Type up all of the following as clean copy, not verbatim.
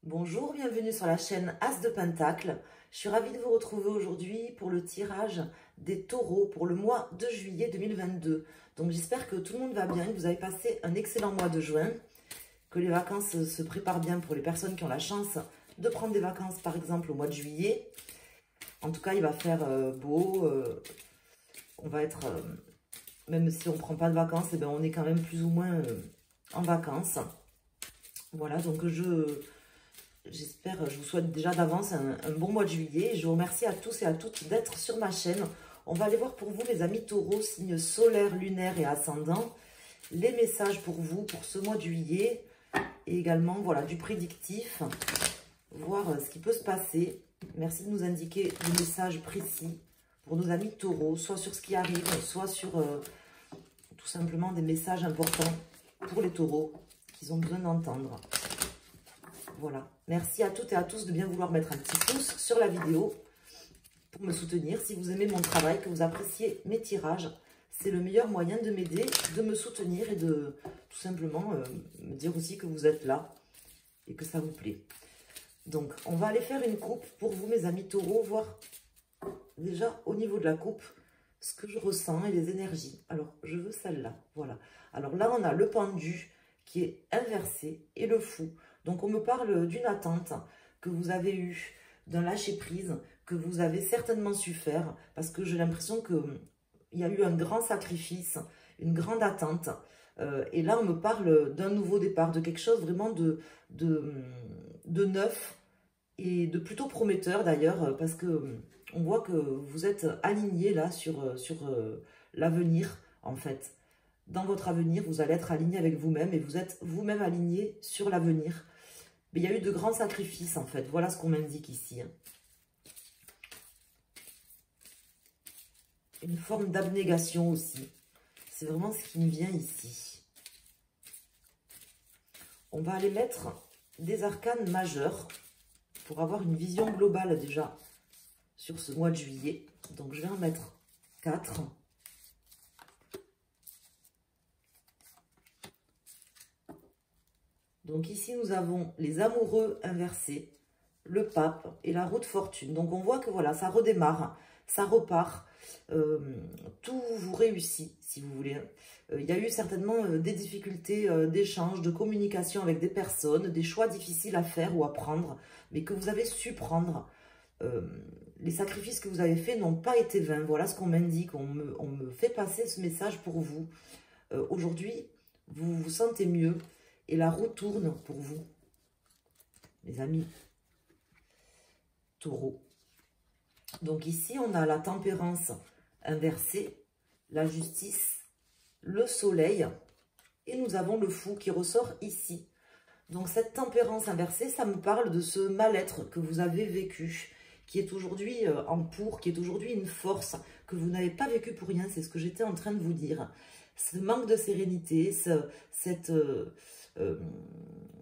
Bonjour, bienvenue sur la chaîne As de Pentacle. Je suis ravie de vous retrouver aujourd'hui pour le tirage des taureaux pour le mois de juillet 2022. Donc j'espère que tout le monde va bien, que vous avez passé un excellent mois de juin, que les vacances se préparent bien pour les personnes qui ont la chance de prendre des vacances par exemple au mois de juillet. En tout cas, il va faire beau, on va être, même si on ne prend pas de vacances, eh bien, on est quand même plus ou moins en vacances. Voilà, donc j'espère, je vous souhaite déjà d'avance un bon mois de juillet. Je vous remercie à tous et à toutes d'être sur ma chaîne. On va aller voir pour vous, les amis taureaux, signes solaires, lunaires et ascendants, les messages pour vous pour ce mois de juillet. Et également, voilà, du prédictif, voir ce qui peut se passer. Merci de nous indiquer des messages précis pour nos amis taureaux, soit sur ce qui arrive, soit sur tout simplement des messages importants pour les taureaux qu'ils ont besoin d'entendre. Voilà, merci à toutes et à tous de bien vouloir mettre un petit pouce sur la vidéo pour me soutenir. Si vous aimez mon travail, que vous appréciez mes tirages, c'est le meilleur moyen de m'aider, de me soutenir et de tout simplement me dire aussi que vous êtes là et que ça vous plaît. Donc, on va aller faire une coupe pour vous, mes amis taureaux, voir déjà au niveau de la coupe ce que je ressens et les énergies. Alors, je veux celle-là, voilà. Alors là, on a le pendu qui est inversé et le fou. Donc, on me parle d'une attente que vous avez eue, d'un lâcher-prise que vous avez certainement su faire parce que j'ai l'impression qu'il y a eu un grand sacrifice, une grande attente. Et là, on me parle d'un nouveau départ, de quelque chose vraiment de neuf et de plutôt prometteur d'ailleurs parce que on voit que vous êtes aligné là sur l'avenir en fait. Dans votre avenir, vous allez être aligné avec vous-même et vous êtes vous-même aligné sur l'avenir. Mais il y a eu de grands sacrifices en fait. Voilà ce qu'on m'indique ici. Une forme d'abnégation aussi. C'est vraiment ce qui me vient ici. On va aller mettre des arcanes majeurs pour avoir une vision globale déjà sur ce mois de juillet. Donc je vais en mettre 4. Donc ici, nous avons les amoureux inversés, le pape et la roue de fortune. Donc on voit que voilà, ça redémarre, ça repart, tout vous réussit si vous voulez. Il y a eu certainement des difficultés d'échange, de communication avec des personnes, des choix difficiles à faire ou à prendre, mais que vous avez su prendre. Les sacrifices que vous avez faits n'ont pas été vains. Voilà ce qu'on m'indique, on me fait passer ce message pour vous. Aujourd'hui, vous vous sentez mieux. Et la roue tourne pour vous, les amis taureaux. Donc ici, on a la tempérance inversée, la justice, le soleil, et nous avons le fou qui ressort ici. Donc cette tempérance inversée, ça me parle de ce mal-être que vous avez vécu, qui est aujourd'hui qui est aujourd'hui une force, que vous n'avez pas vécu pour rien, c'est ce que j'étais en train de vous dire. Ce manque de sérénité,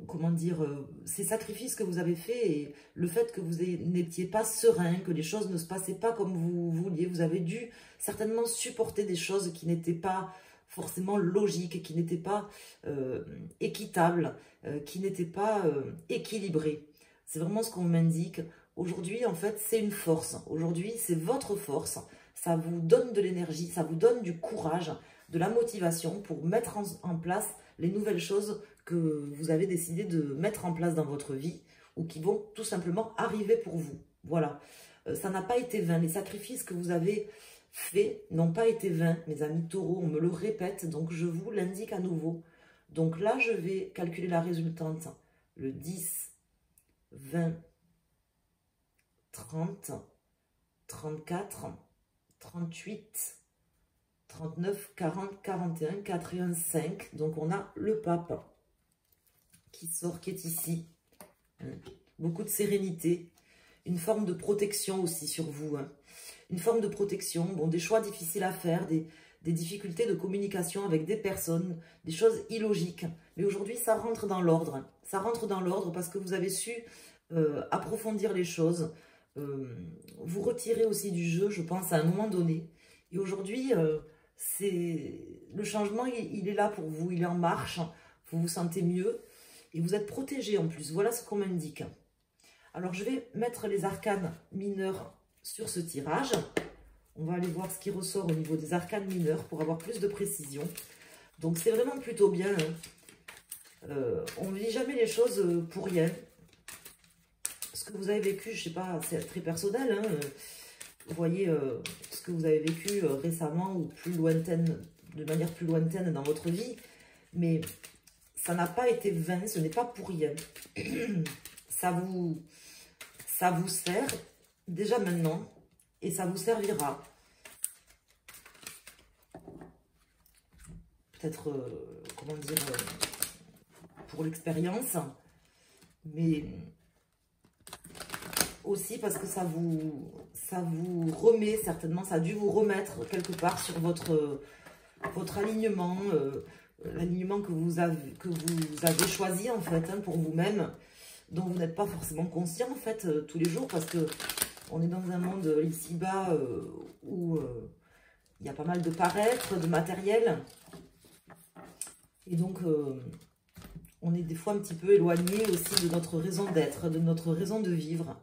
comment dire, ces sacrifices que vous avez faits et le fait que vous n'étiez pas serein, que les choses ne se passaient pas comme vous vouliez. Vous avez dû certainement supporter des choses qui n'étaient pas forcément logiques, qui n'étaient pas équitables, qui n'étaient pas équilibrées. C'est vraiment ce qu'on m'indique. Aujourd'hui, en fait, c'est une force. Aujourd'hui, c'est votre force. Ça vous donne de l'énergie, ça vous donne du courage, de la motivation pour mettre en place les nouvelles choses que vous avez décidé de mettre en place dans votre vie ou qui vont tout simplement arriver pour vous. Voilà. Ça n'a pas été vain. Les sacrifices que vous avez faits n'ont pas été vains, mes amis taureaux. On me le répète, donc je vous l'indique à nouveau. Donc là, je vais calculer la résultante. Le 10, 20, 30, 34, 38, 39, 40, 41, 81, 5. Donc, on a le pape qui sort, qui est ici. Beaucoup de sérénité. Une forme de protection aussi sur vous. Une forme de protection. Bon, des choix difficiles à faire, des difficultés de communication avec des personnes, des choses illogiques. Mais aujourd'hui, ça rentre dans l'ordre. Ça rentre dans l'ordre parce que vous avez su approfondir les choses. Vous retirez aussi du jeu, je pense, à un moment donné. Et aujourd'hui, le changement, il est là pour vous, il est en marche, vous vous sentez mieux. Et vous êtes protégé en plus, voilà ce qu'on m'indique. Alors, je vais mettre les arcanes mineurs sur ce tirage. On va aller voir ce qui ressort au niveau des arcanes mineurs pour avoir plus de précision. Donc, c'est vraiment plutôt bien. Hein. On ne vit jamais les choses pour rien. Ce que vous avez vécu, je ne sais pas, c'est très personnel. Hein. Vous voyez ce que vous avez vécu récemment ou plus lointaine, de manière plus lointaine dans votre vie. Mais ça n'a pas été vain, ce n'est pas pour rien. Ça vous sert déjà maintenant et ça vous servira. Peut-être, comment dire, pour l'expérience, mais aussi parce que ça vous remet certainement, ça a dû vous remettre quelque part sur votre alignement, l'alignement que vous avez choisi en fait hein, pour vous-même, dont vous n'êtes pas forcément conscient en fait tous les jours, parce que on est dans un monde ici-bas où il y a pas mal de paraître, de matériel, et donc on est des fois un petit peu éloigné aussi de notre raison d'être, de notre raison de vivre,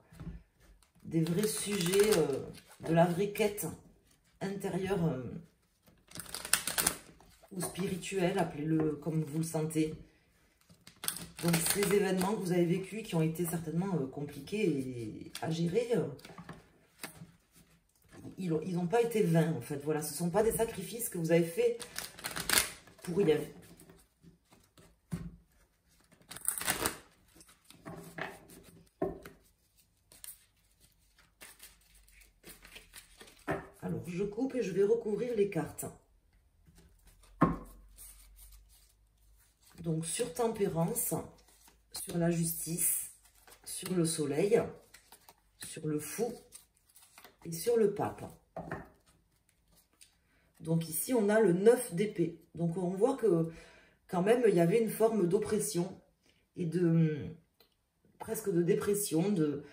des vrais sujets, de la vraie quête intérieure ou spirituelle, appelez-le comme vous le sentez. Donc ces événements que vous avez vécus, qui ont été certainement compliqués à gérer, ils n'ont pas été vains en fait. Voilà, ce ne sont pas des sacrifices que vous avez faits pour rien. Alors je coupe et je vais recouvrir les cartes. Donc, sur Tempérance, sur la Justice, sur le Soleil, sur le Fou et sur le Pape. Donc, ici, on a le 9 d'épée. Donc, on voit que, quand même, il y avait une forme d'oppression et presque de dépression, de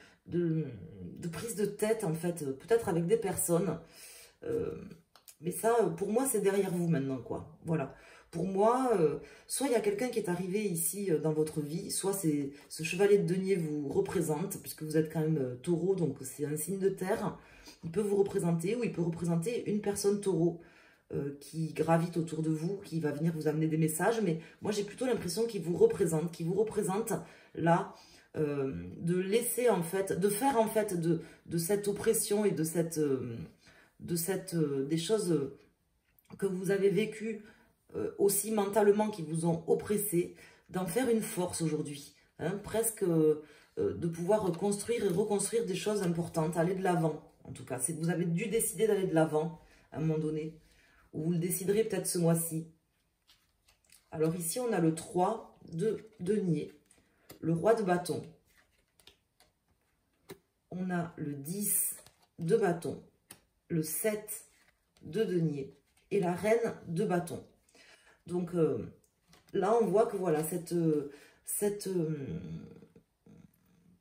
prise de tête, en fait, peut-être avec des personnes. Mais ça, pour moi, c'est derrière vous maintenant, quoi. Voilà. Pour moi, soit il y a quelqu'un qui est arrivé ici dans votre vie, soit ce chevalier de denier vous représente, puisque vous êtes quand même taureau, donc c'est un signe de terre. Il peut vous représenter, ou il peut représenter une personne taureau qui gravite autour de vous, qui va venir vous amener des messages. Mais moi, j'ai plutôt l'impression qu'il vous représente là, de laisser en fait, de faire en fait de cette oppression et des choses que vous avez vécues, aussi mentalement qui vous ont oppressé, d'en faire une force aujourd'hui, hein, presque de pouvoir construire et reconstruire des choses importantes, aller de l'avant en tout cas. C'est que vous avez dû décider d'aller de l'avant à un moment donné, ou vous le déciderez peut-être ce mois-ci. Alors ici on a le 3 de denier, le roi de bâton, on a le 10 de bâton, le 7 de denier et la reine de bâton. Donc là, on voit que voilà,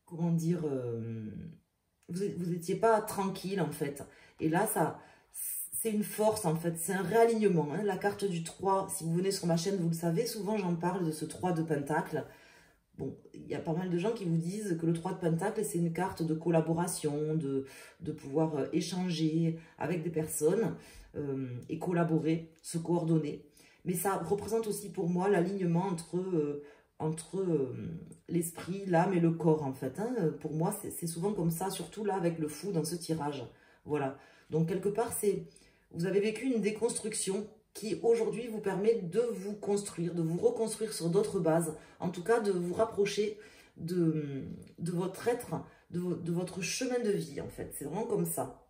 comment dire, vous n'étiez pas tranquille en fait. Et là, c'est une force en fait, c'est un réalignement. Hein. La carte du 3, si vous venez sur ma chaîne, vous le savez, souvent j'en parle de ce 3 de Pentacle. Bon, il y a pas mal de gens qui vous disent que le 3 de Pentacle, c'est une carte de collaboration, de pouvoir échanger avec des personnes et collaborer, se coordonner. Mais ça représente aussi pour moi l'alignement entre l'esprit, l'âme et le corps, en fait. Hein. Pour moi, c'est souvent comme ça, surtout là avec le fou dans ce tirage. Voilà. Donc, quelque part, vous avez vécu une déconstruction qui, aujourd'hui, vous permet de vous construire, de vous reconstruire sur d'autres bases. En tout cas, de vous rapprocher de votre être, de votre chemin de vie, en fait. C'est vraiment comme ça.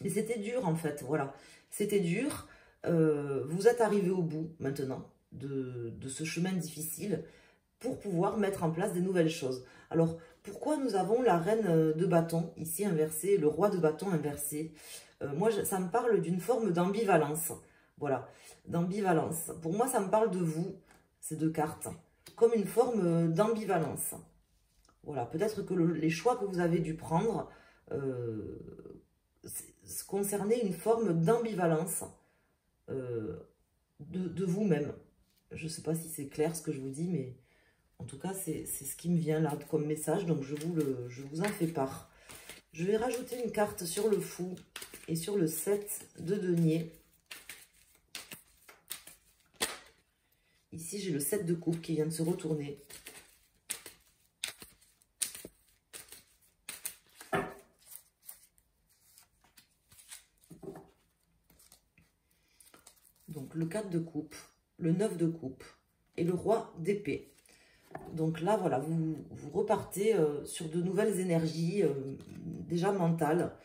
Mais c'était dur, en fait. Voilà. C'était dur. Vous êtes arrivé au bout maintenant de ce chemin difficile pour pouvoir mettre en place des nouvelles choses. Alors, pourquoi nous avons la reine de bâton ici inversée, le roi de bâton inversé? Moi, ça me parle d'une forme d'ambivalence. Voilà, d'ambivalence. Pour moi, ça me parle de vous, ces deux cartes, comme une forme d'ambivalence. Voilà, peut-être que les choix que vous avez dû prendre concernaient une forme d'ambivalence de vous-même. Je ne sais pas si c'est clair ce que je vous dis, mais En tout cas, c'est ce qui me vient là comme message, donc je vous en fais part. Je vais rajouter une carte sur le fou et sur le 7 de denier. Ici, j'ai le 7 de coupe qui vient de se retourner. Donc, le 4 de coupe, le 9 de coupe et le roi d'épée. Donc là, voilà, vous repartez sur de nouvelles énergies, déjà mentales.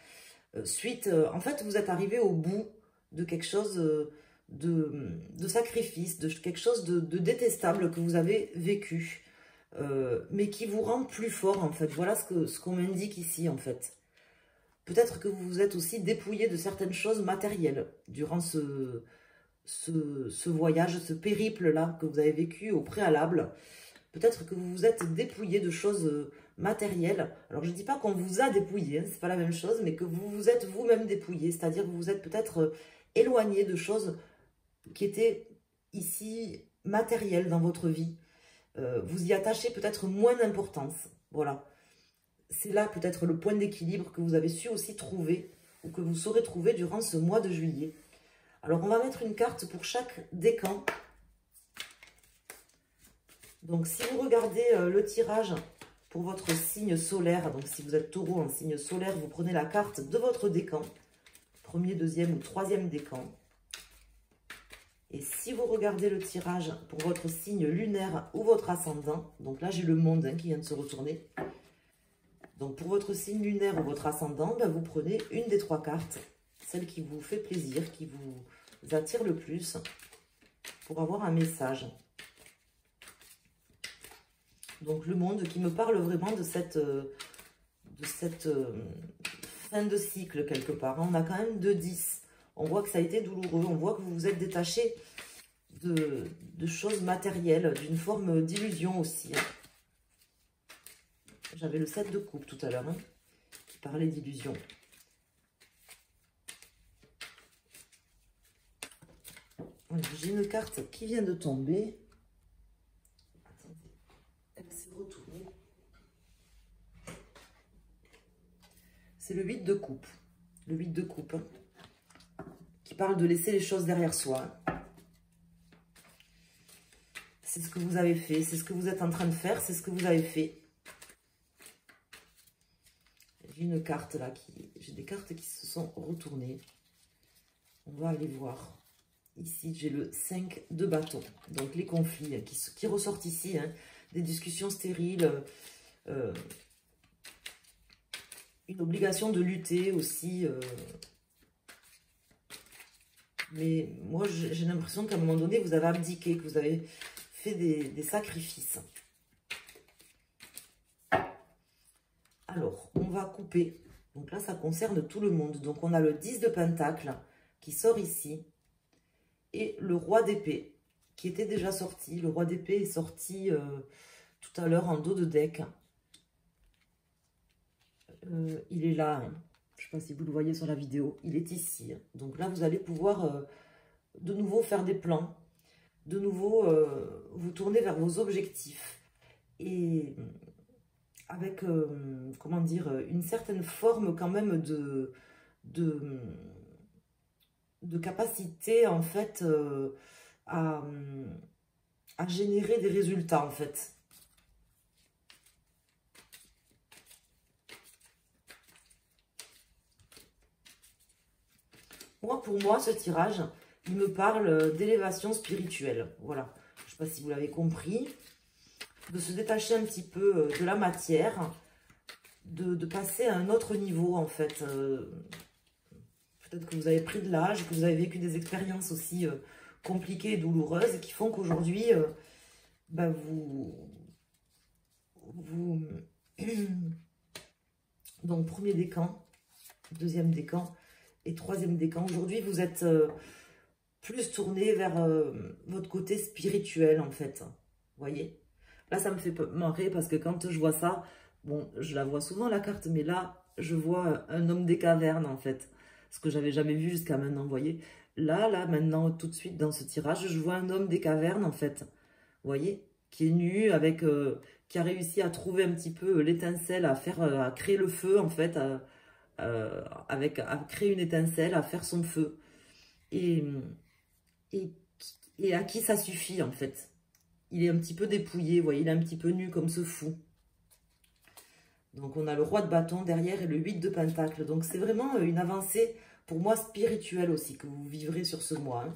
En fait, vous êtes arrivé au bout de quelque chose de sacrifice, de quelque chose de détestable que vous avez vécu, mais qui vous rend plus fort, en fait. Voilà ce qu'on m'indique ici, en fait. Peut-être que vous vous êtes aussi dépouillé de certaines choses matérielles durant ce voyage, ce périple-là que vous avez vécu au préalable. Peut-être que vous vous êtes dépouillé de choses matérielles. Alors, je ne dis pas qu'on vous a dépouillé, hein, c'est pas la même chose, mais que vous vous êtes vous-même dépouillé. C'est-à-dire que vous vous êtes peut-être éloigné de choses qui étaient ici matérielles dans votre vie. Vous y attachez peut-être moins d'importance. Voilà. C'est là peut-être le point d'équilibre que vous avez su aussi trouver, ou que vous saurez trouver durant ce mois de juillet. Alors, on va mettre une carte pour chaque décan. Donc, si vous regardez le tirage pour votre signe solaire, donc si vous êtes taureau en signe solaire, vous prenez la carte de votre décan, premier, deuxième ou troisième décan. Et si vous regardez le tirage pour votre signe lunaire ou votre ascendant, donc là j'ai le monde qui vient de se retourner. Donc pour votre signe lunaire ou votre ascendant, ben, vous prenez une des trois cartes, celle qui vous fait plaisir, qui vous attire le plus, pour avoir un message. Donc le monde qui me parle vraiment de cette fin de cycle quelque part. On a quand même 2-10. On voit que ça a été douloureux. On voit que vous vous êtes détaché de choses matérielles, d'une forme d'illusion aussi. J'avais le 7 de coupe tout à l'heure, hein, qui parlait d'illusion. Voilà, j'ai une carte qui vient de tomber. C'est le 8 de coupe. Le 8 de coupe. Hein, qui parle de laisser les choses derrière soi. C'est ce que vous avez fait. C'est ce que vous êtes en train de faire. C'est ce que vous avez fait. J'ai une carte là. J'ai des cartes qui se sont retournées. On va aller voir. Ici, j'ai le 5 de bâton. Donc, les conflits qui ressortent ici. Hein, des discussions stériles. Une obligation de lutter aussi. Mais moi, j'ai l'impression qu'à un moment donné, vous avez abdiqué, que vous avez fait des sacrifices. Alors, on va couper. Donc là, ça concerne tout le monde. Donc, on a le 10 de pentacle qui sort ici. Et le roi d'épée qui était déjà sorti. Le roi d'épée est sorti tout à l'heure en dos de deck. Il est là, hein. Je ne sais pas si vous le voyez sur la vidéo, il est ici. Donc là, vous allez pouvoir de nouveau faire des plans, de nouveau vous tourner vers vos objectifs. Et avec, comment dire, une certaine forme quand même de capacité, en fait, à générer des résultats, en fait. Pour moi, ce tirage, il me parle d'élévation spirituelle. Voilà. Je ne sais pas si vous l'avez compris. De se détacher un petit peu de la matière. De passer à un autre niveau, en fait. Peut-être que vous avez pris de l'âge, que vous avez vécu des expériences aussi compliquées et douloureuses qui font qu'aujourd'hui, bah, donc, premier décan, deuxième décan et troisième décan. Aujourd'hui, vous êtes plus tourné vers votre côté spirituel, en fait. Vous voyez? Là, ça me fait marrer parce que quand je vois ça, bon, je la vois souvent, la carte, mais là, je vois un homme des cavernes, en fait. Ce que j'avais jamais vu jusqu'à maintenant, vous voyez? Là, maintenant, tout de suite, dans ce tirage, je vois un homme des cavernes, en fait. Vous voyez? qui est nu, avec, qui a réussi à trouver un petit peu l'étincelle, à créer le feu en fait, à créer une étincelle, à faire son feu. Et, et, et à qui ça suffit en fait. Il est un petit peu dépouillé, vous voyez, il est un petit peu nu comme ce fou. Donc on a le roi de bâton derrière et le 8 de pentacle. Donc c'est vraiment une avancée pour moi spirituelle aussi que vous vivrez sur ce mois. Hein.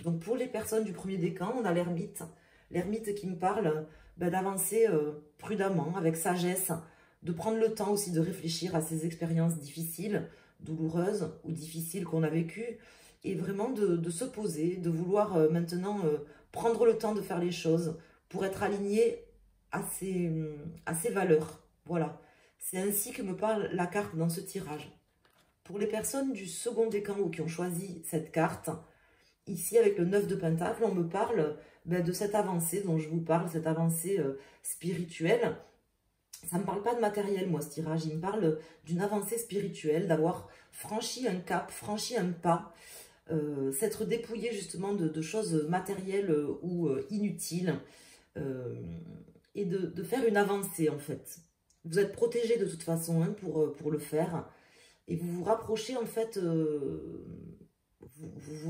Donc pour les personnes du premier décan, on a l'ermite. L'ermite qui me parle d'avancer prudemment, avec sagesse, de prendre le temps aussi de réfléchir à ces expériences difficiles, douloureuses ou difficiles qu'on a vécues. Et vraiment de se poser, de vouloir maintenant prendre le temps de faire les choses pour être aligné à ses valeurs. Voilà, c'est ainsi que me parle la carte dans ce tirage. Pour les personnes du second décan ou qui ont choisi cette carte, ici avec le 9 de pentacle, on me parle de cette avancée dont je vous parle, cette avancée spirituelle. Ça ne me parle pas de matériel, moi, ce tirage. Il me parle d'une avancée spirituelle, d'avoir franchi un cap, franchi un pas, s'être dépouillé justement de choses matérielles ou inutiles et de faire une avancée, en fait. Vous êtes protégé de toute façon hein, pour le faire. Et vous vous rapprochez en fait, vous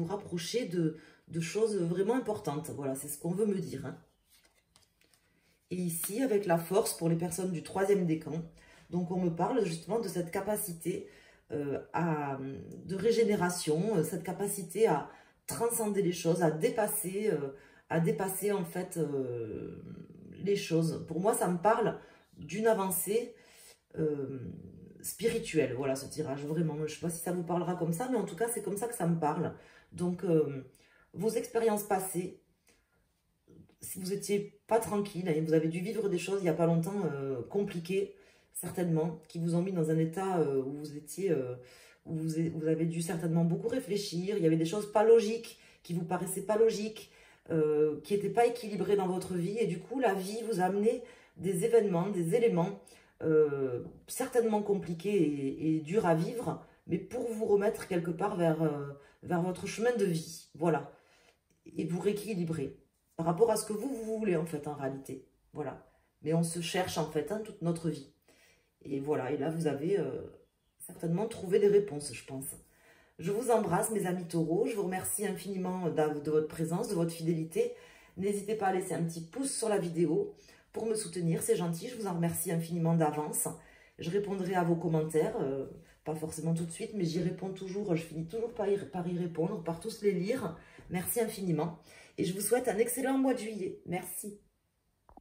rapprochez de choses vraiment importantes. Voilà, c'est ce qu'on veut me dire. Hein. Et ici, avec la force pour les personnes du troisième décan, donc on me parle justement de cette capacité de régénération, cette capacité à transcender les choses, à dépasser en fait les choses. Pour moi, ça me parle d'une avancée spirituelle. Voilà ce tirage, vraiment. Je ne sais pas si ça vous parlera comme ça, mais en tout cas, c'est comme ça que ça me parle. Donc, vos expériences passées, si vous n'étiez pas tranquille, et vous avez dû vivre des choses il n'y a pas longtemps compliquées, certainement, qui vous ont mis dans un état où vous étiez, où vous avez dû certainement beaucoup réfléchir. Il y avait des choses pas logiques, qui vous paraissaient pas logiques, qui n'étaient pas équilibrées dans votre vie. Et du coup, la vie vous a amené des événements, des éléments certainement compliqués et durs à vivre, mais pour vous remettre quelque part vers votre chemin de vie. Voilà. Et vous rééquilibrer par rapport à ce que vous voulez en fait en réalité. Voilà. Mais on se cherche en fait hein, toute notre vie. Et voilà. Et là, vous avez certainement trouvé des réponses, je pense. Je vous embrasse, mes amis taureaux. Je vous remercie infiniment de votre présence, de votre fidélité. N'hésitez pas à laisser un petit pouce sur la vidéo pour me soutenir. C'est gentil. Je vous en remercie infiniment d'avance. Je répondrai à vos commentaires. Pas forcément tout de suite, mais j'y réponds toujours. Je finis toujours par y répondre, par tous les lire. Merci infiniment. Et je vous souhaite un excellent mois de juillet. Merci.